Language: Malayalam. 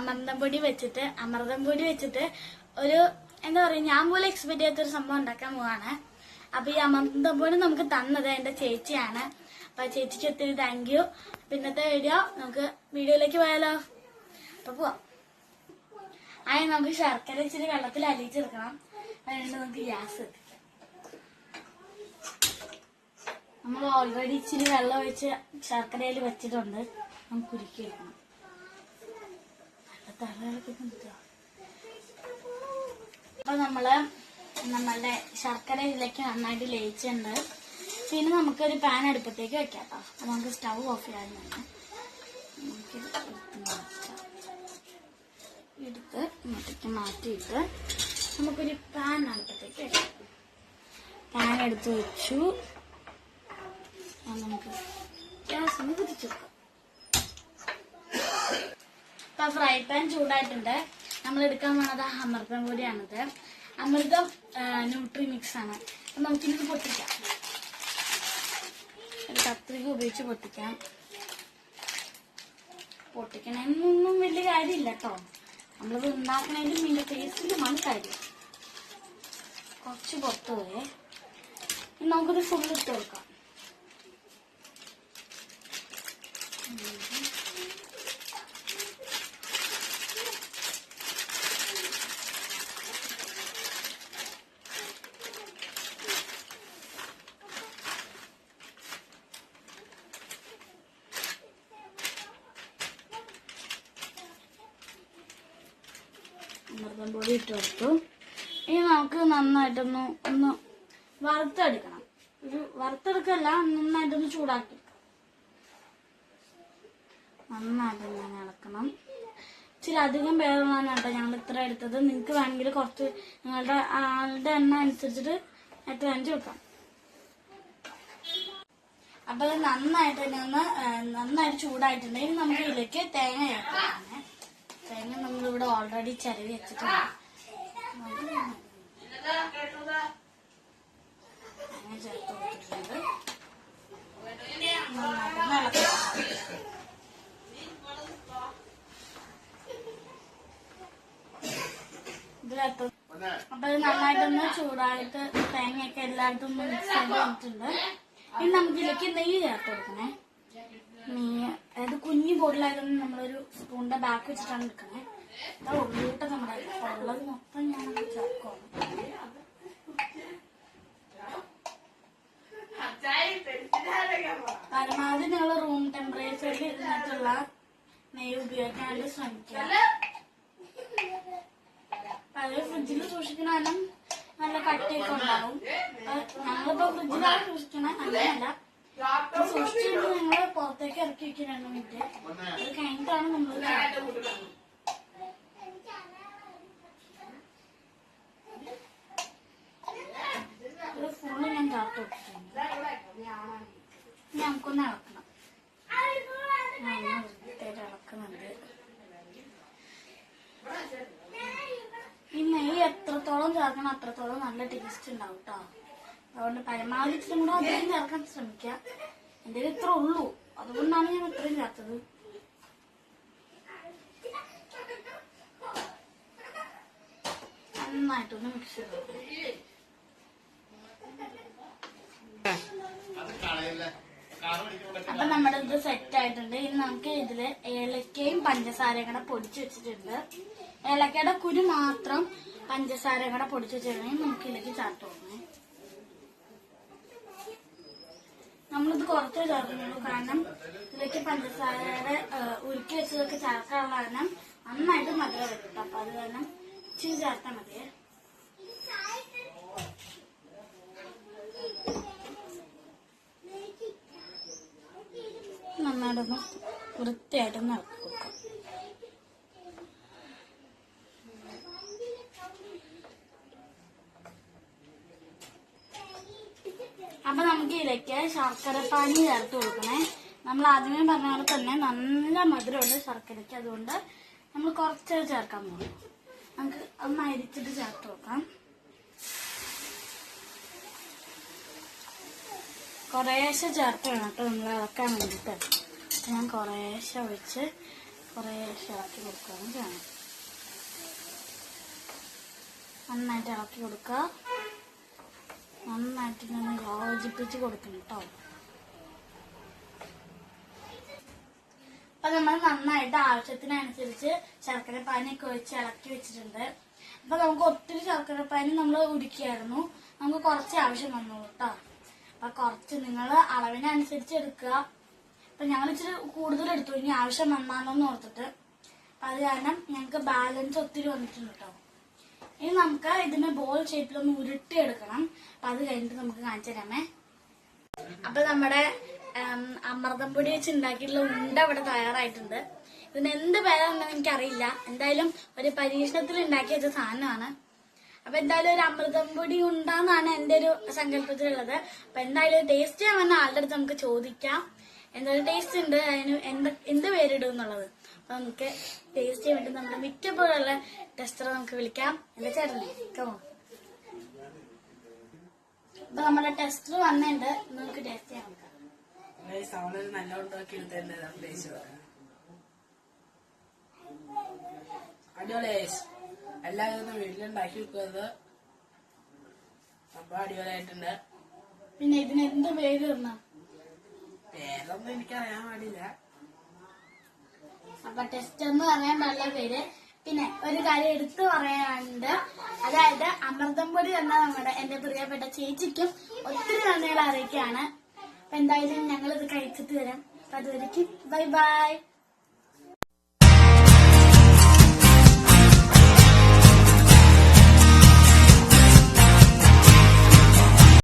അമൃതം പൊടി വെച്ചിട്ട് ഒരു എന്താ പറയുക, ഞാൻ പോലും എക്സ്പെക്ട് ചെയ്യാത്തൊരു സംഭവം ഉണ്ടാക്കാൻ പോവാണ്. അപ്പൊ ഈ അമൃതം പൊടി നമുക്ക് തന്നത് എന്റെ ചേച്ചിയാണ്. അപ്പൊ ചേച്ചിക്ക് ഒത്തിരി താങ്ക് യു. പിന്നത്തെ വീഡിയോയിലേക്ക് പോയാലോ? അപ്പൊ പോവാം. ആദ്യം നമുക്ക് ശർക്കര ഇച്ചിരി വെള്ളത്തിൽ അലിയിച്ചെടുക്കണം. അതിനുവേണ്ടി നമുക്ക് ഗ്യാസ് എത്തിക്കാം. നമ്മൾ ഓൾറെഡി ഇച്ചിരി വെള്ളം ഒഴിച്ച് ശർക്കരയിൽ വെച്ചിട്ടുണ്ട്. നമുക്ക് ഉരുക്കി വെക്കണം. അപ്പൊ നമ്മളുടെ ശർക്കര ഇതിലേക്ക് നന്നായിട്ട് ലയിച്ചിട്ടുണ്ട്. പിന്നെ നമുക്കൊരു പാൻ അടുപ്പത്തേക്ക് വെക്കാം കേട്ടോ. അപ്പൊ നമുക്ക് സ്റ്റവ് ഓഫ് ചെയ്യാൻ തന്നെ എടുത്ത് ഇങ്ങോട്ടേക്ക് മാറ്റിയിട്ട് നമുക്കൊരു പാൻ അടുപ്പത്തേക്ക് വെക്കാം. പാൻ എടുത്ത് വെച്ചു. നമുക്ക് ഗ്യാസ് ഒന്ന് കുതിച്ചു വെക്കാം. ഇപ്പൊ ഫ്രൈ പാൻ ചൂടായിട്ടുണ്ട്. നമ്മൾ എടുക്കാൻ പോണത് അമൃതം പൊടിയാണിത്. അമൃതം ന്യൂട്രി മിക്സ് ആണ്. അപ്പൊ നമുക്കിത് പൊട്ടിക്കാം. ഒരു കത്രിക ഉപയോഗിച്ച് പൊട്ടിക്കാം. പൊട്ടിക്കണമെന്നൊന്നും വലിയ കാര്യമില്ല കേട്ടോ. നമ്മളിത് ഉണ്ടാക്കണതിലും ഇതിന്റെ ടേസ്റ്റിലുമാണ് കാര്യം. കുറച്ച് പുറത്ത് പോയേ. നമുക്കിത് ഫുള്ള് ഇട്ട് കൊടുക്കാം. അമൃതം പൊടി ഇട്ട് കൊടുത്തു. ഇനി നമുക്ക് നന്നായിട്ടൊന്ന് വറുത്തെടുക്കണം. വറുത്തെടുക്കല്ല, നന്നായിട്ടൊന്ന് ചൂടാക്കി നന്നായിട്ട് ഞാൻ ഇളക്കണം. ഇച്ചിരി അധികം പേരുള്ളതാണ് കേട്ടോ ഞങ്ങൾ ഇത്ര എടുത്തത്. നിങ്ങൾക്ക് വേണമെങ്കിൽ കുറച്ച് നിങ്ങളുടെ ആളുടെ എണ്ണ അനുസരിച്ചിട്ട് എത്ര അഞ്ച് വെക്കാം. അപ്പൊ അത് നന്നായിട്ട് ചൂടായിട്ടുണ്ട്. ഇനി നമുക്ക് ഇതിലേക്ക് തേങ്ങ ചേർക്കാം. തേങ്ങ നമ്മളിവിടെ ഓൾറെഡി ചിരവി വെച്ചിട്ടുണ്ട്. തേങ്ങ ചേർത്ത് കൊടുത്തിട്ടുണ്ട്. അപ്പൊ ഇത് നന്നായിട്ടൊന്ന് ചൂടായിട്ട് തേങ്ങയൊക്കെ എല്ലായിടത്തും ഒന്ന് മിക്സ് ചെയ്ത് വന്നിട്ടുണ്ട്. ഇനി നമുക്ക് ഇതിലേക്ക് നെയ്യ് ചേർത്ത് കൊടുക്കണേ. നെയ്യ് അതായത് കുഞ്ഞു ബോട്ടിലായതൊന്നും നമ്മളൊരു സ്പൂണിന്റെ ബാക്ക് വെച്ചിട്ടാണ് എടുക്കണേ. ഉള്ളിട്ട് നമ്മുടെ ഉള്ളത് മൊത്തം ഞാൻ ചേർക്കണം. പരമാവധി നിങ്ങൾ റൂം ടെമ്പറേച്ചറിൽ ഇരുന്നിട്ടുള്ള നെയ്യ് ഉപയോഗിക്കാനായിട്ട് ശ്രമിക്കുക. അത് ഫ്രിഡ്ജിൽ സൂക്ഷിക്കണാലും നല്ല കട്ടിയൊക്കെ ഉണ്ടാവും. ഞങ്ങളിപ്പോ ഫ്രിഡ്ജിലാണ് സൂക്ഷിക്കണേ, അങ്ങനെയല്ല. സൂക്ഷിച്ചിട്ട് നിങ്ങൾ പുറത്തേക്ക് ഇറക്കി വെക്കുക 2 മിനിറ്റ്. അത് കഴിഞ്ഞിട്ടാണ് നമ്മൾ ഫുള്ള് ഞാൻ ചേർത്ത് കൊടുത്തിട്ടുണ്ട്. നമുക്കൊന്ന് ഇളക്കണം. ഇളക്കുന്നുണ്ട്. ഈ നെയ്യ് എത്രത്തോളം ചേർക്കണം അത്രത്തോളം നല്ല ടേസ്റ്റ് ഉണ്ടാവും കേട്ടോ. അതുകൊണ്ട് പരമാവധി ഇച്ചിരി കൂടെ അധികം ചേർക്കാൻ ശ്രമിക്കുക. എന്റെ ഇത്ര ഉള്ളൂ, അതുകൊണ്ടാണ് ഞാൻ ഇത്രയും ചേർത്തത്. നന്നായിട്ടൊന്ന് മിക്സ് ചെയ്ത് അപ്പൊ നമ്മുടെ ഇത് സെറ്റ് ആയിട്ടുണ്ട്. ഇനി നമുക്ക് ഇതില് ഏലക്കയും പഞ്ചസാരയും കൂടെ പൊടിച്ചു വെച്ചിട്ടുണ്ട്. ഏലക്കയുടെ കുരു മാത്രം പഞ്ചസാരയും കൂടെ പൊടിച്ചു വെച്ചിട്ടുണ്ടെങ്കിൽ നമുക്ക് ഇതിലേക്ക് ചേർത്ത് കൊടുക്കണേ. നമ്മളിത് കുറച്ചേ ചേർക്കുന്നുള്ളൂ, കാരണം ഇതിലേക്ക് പഞ്ചസാരയുടെ ഉരുക്കി വെച്ചതൊക്കെ ചേർക്കാനുള്ള കാരണം നന്നായിട്ട് മധുരം വരും. അപ്പൊ അത് കാരണം ഇച്ചിരി ചേർത്താൽ മതിയേ. നന്നായിട്ടൊന്ന് വൃത്തിയായിട്ടൊന്ന് ഇളക്കി കൊടുക്കാം. അപ്പൊ നമുക്ക് ഇതിലേക്ക് ശർക്കര പാനി ചേർത്ത് കൊടുക്കണേ. നമ്മൾ ആദ്യമേ പറഞ്ഞ പോലെ തന്നെ നല്ല മധുരമുണ്ട് ശർക്കരയ്ക്ക്. അതുകൊണ്ട് നമ്മൾ കുറച്ച് ചേർക്കാൻ പോകും. നമുക്ക് ഒന്ന് അരിച്ചിട്ട് ചേർത്ത് നോക്കാം. കുറേശ്ശെ ചേർത്ത് വേണം കേട്ടോ നമ്മൾ ഇളക്കാൻ വേണ്ടിയിട്ട്. ഞാൻ കുറേശ്ശെ ഒഴിച്ച് കുറേ ഇളക്കി കൊടുക്കുകയും ചെയ്യണം. നന്നായിട്ട് ഇളക്കി കൊടുക്കുക. നന്നായിട്ട് ഇങ്ങനെ യോജിപ്പിച്ച് കൊടുക്കണം കേട്ടോ. അപ്പൊ നമ്മൾ നന്നായിട്ട് ആവശ്യത്തിനനുസരിച്ച് ശർക്കര പാനിയൊക്കെ ഒഴിച്ച് ഇളക്കി വെച്ചിട്ടുണ്ട്. അപ്പൊ നമുക്ക് ഒത്തിരി ശർക്കര പാനി നമ്മൾ ഉരുക്കിയായിരുന്നു. നമുക്ക് കുറച്ച് ആവശ്യം വന്നു കേട്ടോ. അപ്പൊ കുറച്ച് നിങ്ങൾ അളവിനനുസരിച്ച് എടുക്കുക. അപ്പൊ ഞങ്ങൾ ഇച്ചിരി കൂടുതൽ എടുത്തു, ഇനി ആവശ്യം വന്നാലോന്ന് ഓർത്തിട്ട്. അപ്പൊ അത് കാരണം ഞങ്ങൾക്ക് ബാലൻസ് ഒത്തിരി വന്നിട്ടുണ്ട് കേട്ടോ. ഇനി നമുക്ക് ഇതിന് ബോൾ ഷേപ്പിലൊന്ന് ഉരുട്ടിയെടുക്കണം. അപ്പൊ അത് കഴിഞ്ഞിട്ട് നമുക്ക് കാണിച്ചു തരാമേ. അപ്പൊ നമ്മുടെ അമൃതം പൊടി വെച്ച് ഉണ്ടാക്കിയിട്ടുള്ള ഉണ്ട ഇവിടെ തയ്യാറായിട്ടുണ്ട്. ഇതിന് എന്ത് പേരാണെന്ന് എനിക്കറിയില്ല. എന്തായാലും ഒരു പരീക്ഷണത്തിൽ ഉണ്ടാക്കിയ ഒരു സാധനമാണ്. അപ്പൊ എന്തായാലും ഒരു അമൃതം പൊടി ഉണ്ടാന്നാണ് എന്റെ ഒരു സങ്കല്പത്തിലുള്ളത്. അപ്പൊ എന്തായാലും ടേസ്റ്റ് ചെയ്യാൻ വന്ന ആളുടെ അടുത്ത് നമുക്ക് ചോദിക്കാം എന്തായാലും ടേസ്റ്റ് ഉണ്ട്, അതിന് എന്ത് പേരിടും എന്നുള്ളത്. അപ്പൊ നമുക്ക് ടേസ്റ്റ് ചെയ്യാൻ വേണ്ടി നമ്മുടെ മിക്കപ്പോഴുള്ള ടെസ്റ്ററെ നമുക്ക് വിളിക്കാം. എന്താ ചേട്ടനെ കമോ. അപ്പൊ നമ്മുടെ ടെസ്റ്റർ വന്നിട്ടുണ്ട്, നമുക്ക് ടേസ്റ്റ് ചെയ്യാൻ നോക്കാം. നല്ല ഉണ്ടാക്കി അടിപൊളി. എല്ലാവരും വീട്ടിലുണ്ടാക്കി വെക്കുന്നത് സംഭവം അടിപൊളിയായിട്ടുണ്ട്. പിന്നെ ഇതിന് എന്ത് പേര് ഇടണം പേരൊന്നും എനിക്കറിയാൻ പാടില്ല. അപ്പൊ ടെസ്റ്റ് എന്ന് പറയാൻ പാടില്ല പേര്. പിന്നെ ഒരു കാര്യം എടുത്തു പറയാനുണ്ട്, അതായത് അമൃതം പൊടി എന്ന എന്റെ പ്രിയപ്പെട്ട ചേച്ചിക്കും ഒത്തിരി നന്ദികൾ അറിയിക്കുകയാണ്. അപ്പൊ എന്തായാലും ഞങ്ങളിത് കഴിച്ചിട്ട് വരാം. അപ്പൊ അതുവരെയ്ക്കും ബൈ ബൈ.